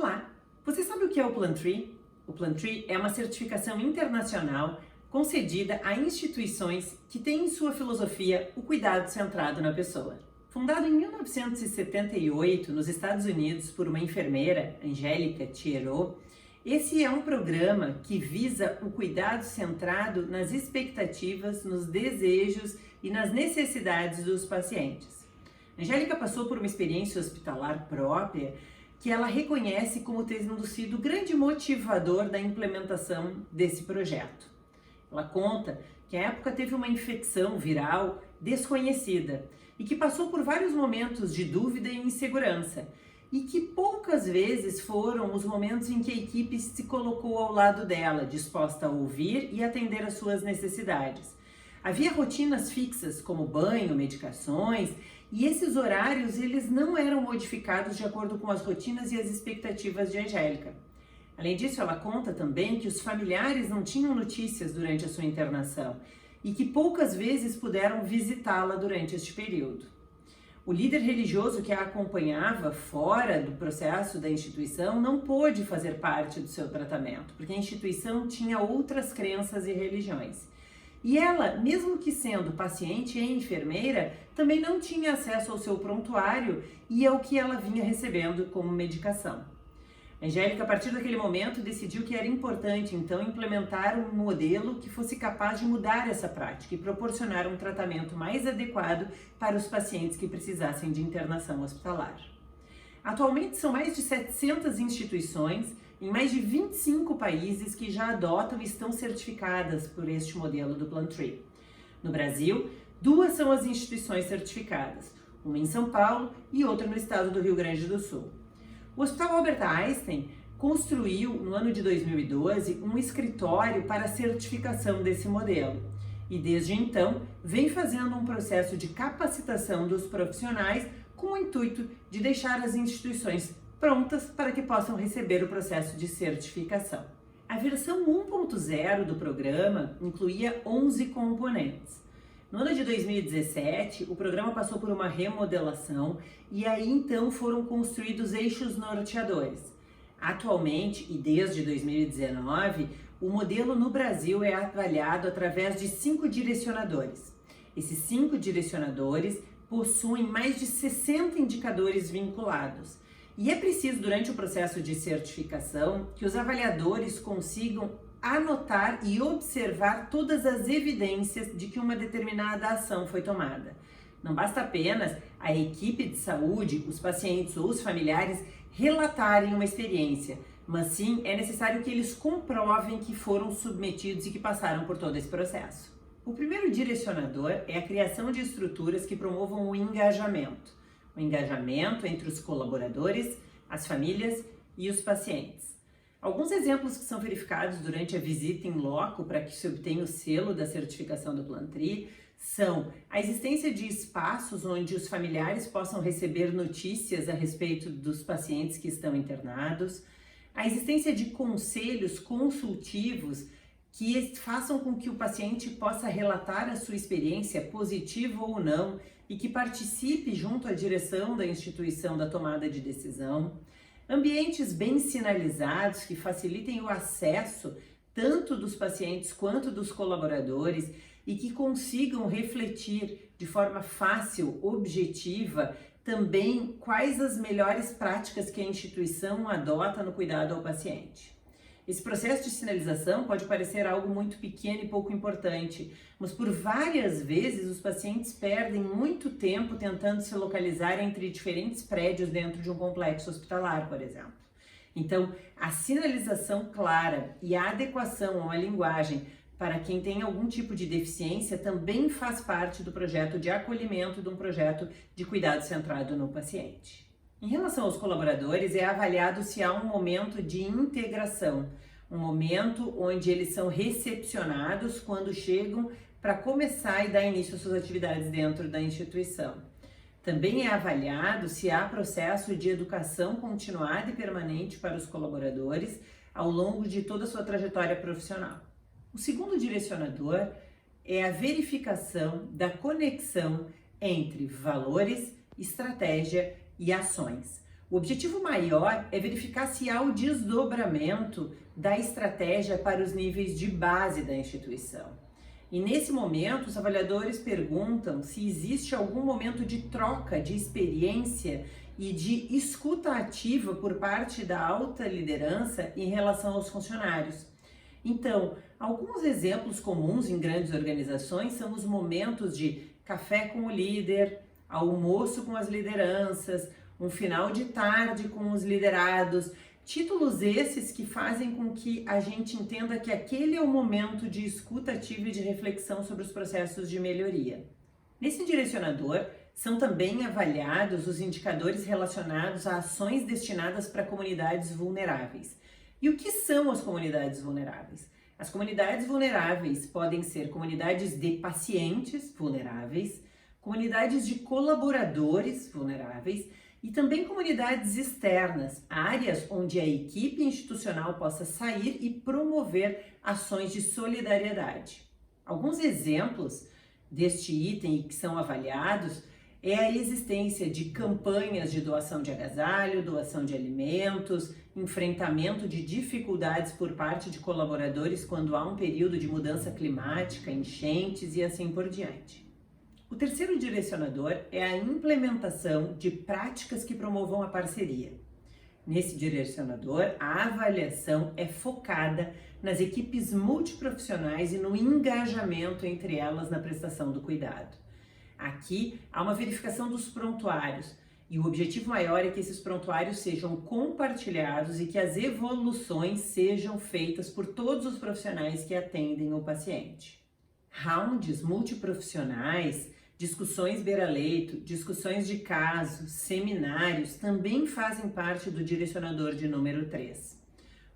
Olá! Você sabe o que é o Plantry? O Plantry é uma certificação internacional concedida a instituições que têm em sua filosofia o cuidado centrado na pessoa. Fundado em 1978 nos Estados Unidos por uma enfermeira, Angélica Thierot, esse é um programa que visa o cuidado centrado nas expectativas, nos desejos e nas necessidades dos pacientes. Angélica passou por uma experiência hospitalar própria que ela reconhece como tendo sido o grande motivador da implementação desse projeto. Ela conta que à época teve uma infecção viral desconhecida e que passou por vários momentos de dúvida e insegurança, e que poucas vezes foram os momentos em que a equipe se colocou ao lado dela, disposta a ouvir e atender às suas necessidades. Havia rotinas fixas, como banho, medicações, e esses horários eles não eram modificados de acordo com as rotinas e as expectativas de Angélica. Além disso, ela conta também que os familiares não tinham notícias durante a sua internação e que poucas vezes puderam visitá-la durante este período. O líder religioso que a acompanhava fora do processo da instituição não pôde fazer parte do seu tratamento, porque a instituição tinha outras crenças e religiões. E ela, mesmo que sendo paciente e enfermeira, também não tinha acesso ao seu prontuário e ao que ela vinha recebendo como medicação. Angélica, a partir daquele momento, decidiu que era importante, então, implementar um modelo que fosse capaz de mudar essa prática e proporcionar um tratamento mais adequado para os pacientes que precisassem de internação hospitalar. Atualmente, são mais de 700 instituições em mais de 25 países que já adotam e estão certificadas por este modelo do Plantry. No Brasil, 2 são as instituições certificadas, uma em São Paulo e outra no estado do Rio Grande do Sul. O Hospital Albert Einstein construiu, no ano de 2012, um escritório para a certificação desse modelo e, desde então, vem fazendo um processo de capacitação dos profissionais com o intuito de deixar as instituições prontas para que possam receber o processo de certificação. A versão 1.0 do programa incluía 11 componentes. No ano de 2017, o programa passou por uma remodelação e aí então foram construídos eixos norteadores. Atualmente, e desde 2019, o modelo no Brasil é avaliado através de 5 direcionadores. Esses 5 direcionadores possuem mais de 60 indicadores vinculados. E é preciso, durante o processo de certificação, que os avaliadores consigam anotar e observar todas as evidências de que uma determinada ação foi tomada. Não basta apenas a equipe de saúde, os pacientes ou os familiares relatarem uma experiência, mas sim é necessário que eles comprovem que foram submetidos e que passaram por todo esse processo. O primeiro direcionador é a criação de estruturas que promovam o engajamento entre os colaboradores, as famílias e os pacientes. Alguns exemplos que são verificados durante a visita em loco para que se obtenha o selo da certificação do Plantry são a existência de espaços onde os familiares possam receber notícias a respeito dos pacientes que estão internados, a existência de conselhos consultivos que façam com que o paciente possa relatar a sua experiência, positiva ou não, e que participe junto à direção da instituição da tomada de decisão, ambientes bem sinalizados que facilitem o acesso tanto dos pacientes quanto dos colaboradores e que consigam refletir de forma fácil, objetiva, também quais as melhores práticas que a instituição adota no cuidado ao paciente. Esse processo de sinalização pode parecer algo muito pequeno e pouco importante, mas por várias vezes os pacientes perdem muito tempo tentando se localizar entre diferentes prédios dentro de um complexo hospitalar, por exemplo. Então, a sinalização clara e a adequação a uma linguagem para quem tem algum tipo de deficiência também faz parte do projeto de acolhimento de um projeto de cuidado centrado no paciente. Em relação aos colaboradores, é avaliado se há um momento de integração, um momento onde eles são recepcionados quando chegam para começar e dar início às suas atividades dentro da instituição. Também é avaliado se há processo de educação continuada e permanente para os colaboradores ao longo de toda a sua trajetória profissional. O segundo direcionador é a verificação da conexão entre valores, estratégia e ações. O objetivo maior é verificar se há o desdobramento da estratégia para os níveis de base da instituição. E nesse momento, os avaliadores perguntam se existe algum momento de troca de experiência e de escuta ativa por parte da alta liderança em relação aos funcionários. Então, alguns exemplos comuns em grandes organizações são os momentos de café com o líder, almoço com as lideranças, um final de tarde com os liderados, títulos esses que fazem com que a gente entenda que aquele é o momento de escuta ativa e de reflexão sobre os processos de melhoria. Nesse direcionador, são também avaliados os indicadores relacionados a ações destinadas para comunidades vulneráveis. E o que são as comunidades vulneráveis? As comunidades vulneráveis podem ser comunidades de pacientes vulneráveis, comunidades de colaboradores vulneráveis e também comunidades externas, áreas onde a equipe institucional possa sair e promover ações de solidariedade. Alguns exemplos deste item que são avaliados é a existência de campanhas de doação de agasalho, doação de alimentos, enfrentamento de dificuldades por parte de colaboradores quando há um período de mudança climática, enchentes e assim por diante. O terceiro direcionador é a implementação de práticas que promovam a parceria. Nesse direcionador, a avaliação é focada nas equipes multiprofissionais e no engajamento entre elas na prestação do cuidado. Aqui há uma verificação dos prontuários e o objetivo maior é que esses prontuários sejam compartilhados e que as evoluções sejam feitas por todos os profissionais que atendem o paciente. Rounds multiprofissionais, discussões beira-leito, discussões de casos, seminários também fazem parte do direcionador de número 3.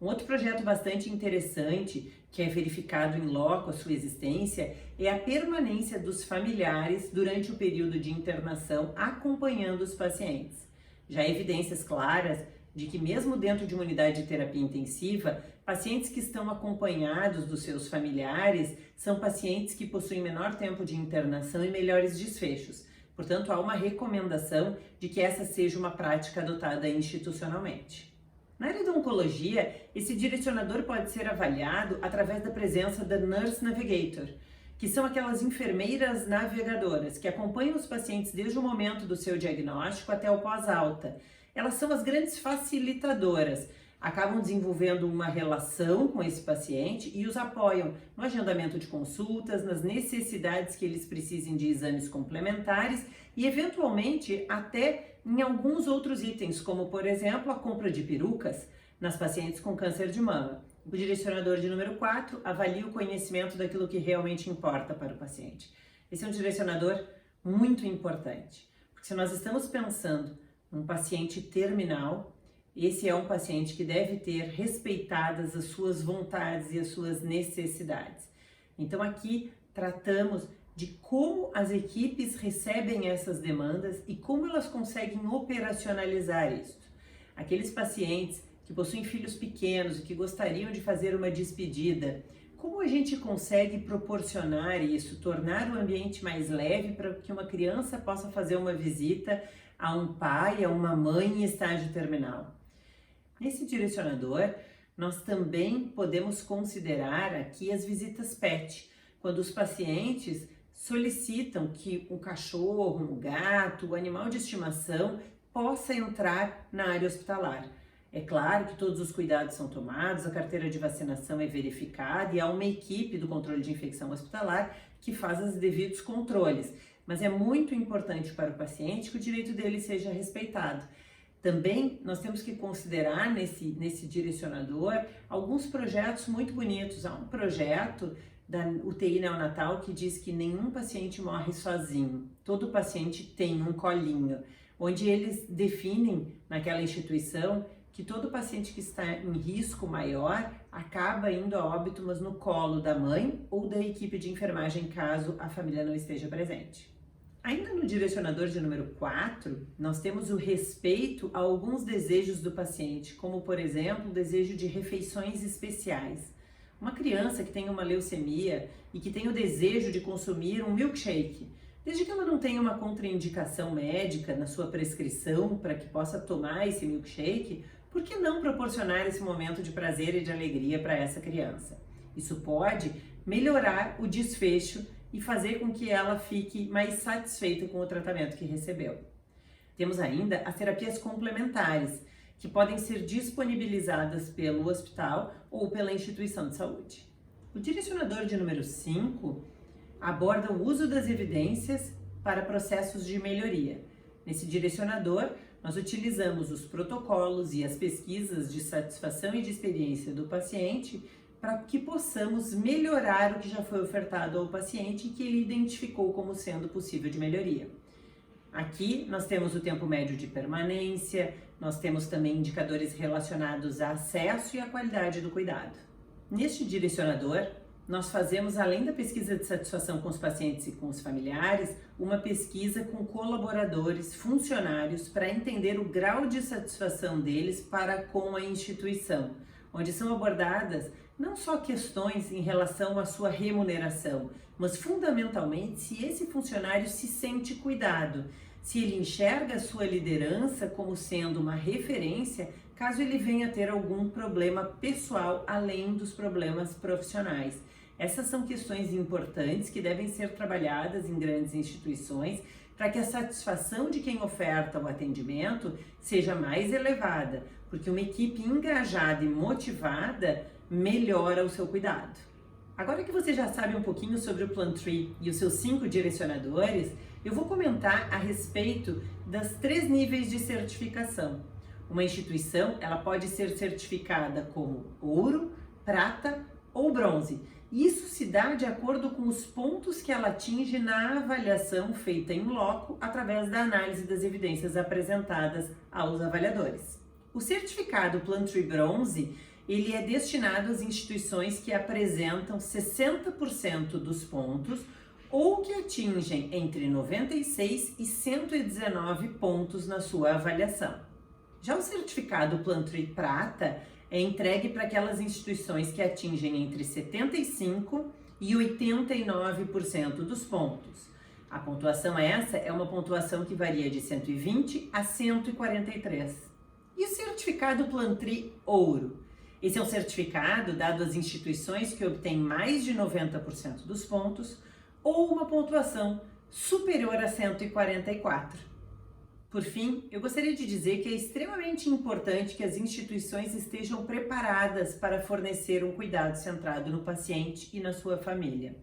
Um outro projeto bastante interessante, que é verificado em loco a sua existência, é a permanência dos familiares durante o período de internação acompanhando os pacientes. Já há evidências claras de que mesmo dentro de uma unidade de terapia intensiva, pacientes que estão acompanhados dos seus familiares são pacientes que possuem menor tempo de internação e melhores desfechos. Portanto, há uma recomendação de que essa seja uma prática adotada institucionalmente. Na área da oncologia, esse direcionador pode ser avaliado através da presença da Nurse Navigator, que são aquelas enfermeiras navegadoras que acompanham os pacientes desde o momento do seu diagnóstico até o pós-alta. Elas são as grandes facilitadoras, acabam desenvolvendo uma relação com esse paciente e os apoiam no agendamento de consultas, nas necessidades que eles precisem de exames complementares e, eventualmente, até em alguns outros itens, como, por exemplo, a compra de perucas nas pacientes com câncer de mama. O direcionador de número 4 avalia o conhecimento daquilo que realmente importa para o paciente. Esse é um direcionador muito importante, porque se nós estamos pensando num paciente terminal, esse é um paciente que deve ter respeitadas as suas vontades e as suas necessidades. Então aqui tratamos de como as equipes recebem essas demandas e como elas conseguem operacionalizar isso. Aqueles pacientes que possuem filhos pequenos e que gostariam de fazer uma despedida, como a gente consegue proporcionar isso, tornar o ambiente mais leve para que uma criança possa fazer uma visita a um pai, a uma mãe em estágio terminal? Nesse direcionador, nós também podemos considerar aqui as visitas PET, quando os pacientes solicitam que um cachorro, um gato, um animal de estimação possa entrar na área hospitalar. É claro que todos os cuidados são tomados, a carteira de vacinação é verificada e há uma equipe do controle de infecção hospitalar que faz os devidos controles. Mas é muito importante para o paciente que o direito dele seja respeitado. Também nós temos que considerar nesse direcionador alguns projetos muito bonitos. Há um projeto da UTI neonatal que diz que nenhum paciente morre sozinho, todo paciente tem um colinho, onde eles definem naquela instituição que todo paciente que está em risco maior acaba indo a óbito, mas no colo da mãe ou da equipe de enfermagem, caso a família não esteja presente. Ainda no direcionador de número 4, nós temos o respeito a alguns desejos do paciente, como, por exemplo, o desejo de refeições especiais. Uma criança que tem uma leucemia e que tem o desejo de consumir um milkshake, Desde que ela não tenha uma contraindicação médica na sua prescrição para que possa tomar esse milkshake, por que não proporcionar esse momento de prazer e de alegria para essa criança? Isso pode melhorar o desfecho e fazer com que ela fique mais satisfeita com o tratamento que recebeu. Temos ainda as terapias complementares, que podem ser disponibilizadas pelo hospital ou pela instituição de saúde. O direcionador de número 5 aborda o uso das evidências para processos de melhoria. Nesse direcionador, nós utilizamos os protocolos e as pesquisas de satisfação e de experiência do paciente para que possamos melhorar o que já foi ofertado ao paciente e que ele identificou como sendo possível de melhoria. Aqui nós temos o tempo médio de permanência, nós temos também indicadores relacionados a acesso e à qualidade do cuidado. Neste direcionador, nós fazemos, além da pesquisa de satisfação com os pacientes e com os familiares, uma pesquisa com colaboradores, funcionários, para entender o grau de satisfação deles para com a instituição, onde são abordadas não só questões em relação à sua remuneração, mas fundamentalmente se esse funcionário se sente cuidado, se ele enxerga a sua liderança como sendo uma referência, caso ele venha ter algum problema pessoal além dos problemas profissionais. Essas são questões importantes que devem ser trabalhadas em grandes instituições para que a satisfação de quem oferta o atendimento seja mais elevada, porque uma equipe engajada e motivada melhora o seu cuidado. Agora que você já sabe um pouquinho sobre o Plantry e os seus 5 direcionadores, eu vou comentar a respeito das 3 níveis de certificação. Uma instituição, ela pode ser certificada como ouro, prata ou bronze. Isso se dá de acordo com os pontos que ela atinge na avaliação feita em loco através da análise das evidências apresentadas aos avaliadores. O certificado Plantry Bronze, ele é destinado às instituições que apresentam 60% dos pontos ou que atingem entre 96 e 119 pontos na sua avaliação. Já o certificado Plantry Prata é entregue para aquelas instituições que atingem entre 75 e 89% dos pontos. A pontuação essa é uma pontuação que varia de 120 a 143. E o certificado Plantry Ouro? Esse é um certificado dado às instituições que obtêm mais de 90% dos pontos ou uma pontuação superior a 144. Por fim, eu gostaria de dizer que é extremamente importante que as instituições estejam preparadas para fornecer um cuidado centrado no paciente e na sua família.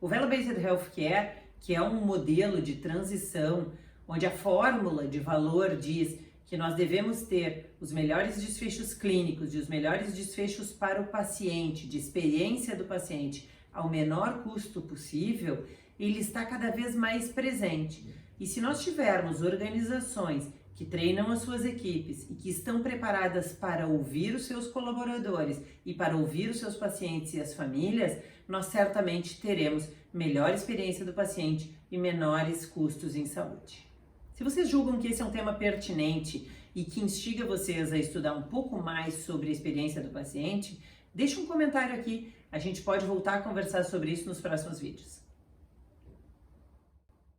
O Value-Based Healthcare, que é um modelo de transição, onde a fórmula de valor diz que nós devemos ter os melhores desfechos clínicos e os melhores desfechos para o paciente, de experiência do paciente, ao menor custo possível, ele está cada vez mais presente. E se nós tivermos organizações que treinam as suas equipes e que estão preparadas para ouvir os seus colaboradores e para ouvir os seus pacientes e as famílias, nós certamente teremos melhor experiência do paciente e menores custos em saúde. Se vocês julgam que esse é um tema pertinente e que instiga vocês a estudar um pouco mais sobre a experiência do paciente, deixe um comentário aqui, a gente pode voltar a conversar sobre isso nos próximos vídeos.